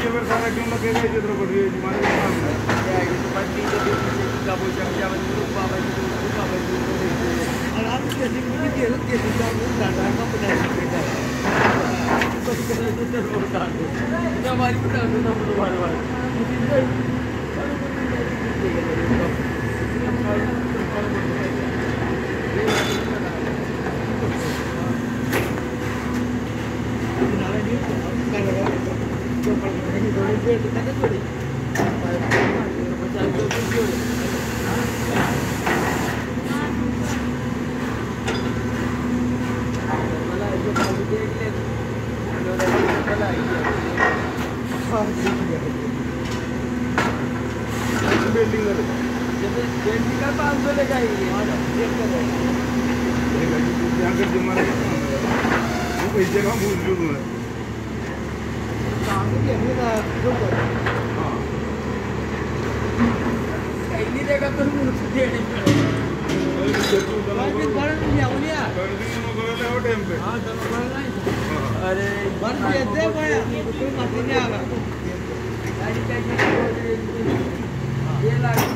ये बार सारा क्यों लगेगा ये तो बढ़ रही है हमारे सामने क्या है तो पत्नी के बीच में का वो चर्चा बन रही है बाबा जी को आराम से जिंदगी के रुक के सीधा डाटा का पता है तो करे तो जरूर डाल दो क्या हमारी बता दो ना तुम्हारे बारे अरे बन दे भाई कोई मत नहीं आगा ये लाइट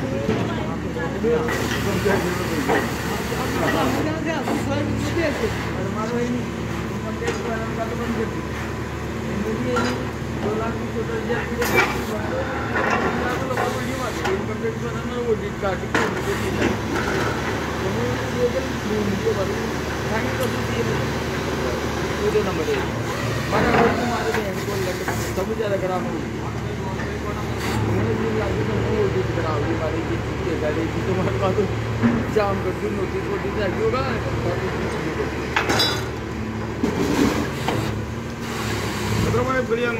नंबर सब ज़्यादा खराब हो जाम कर दी नोटिस वोटिस आगे होगा बढ़िया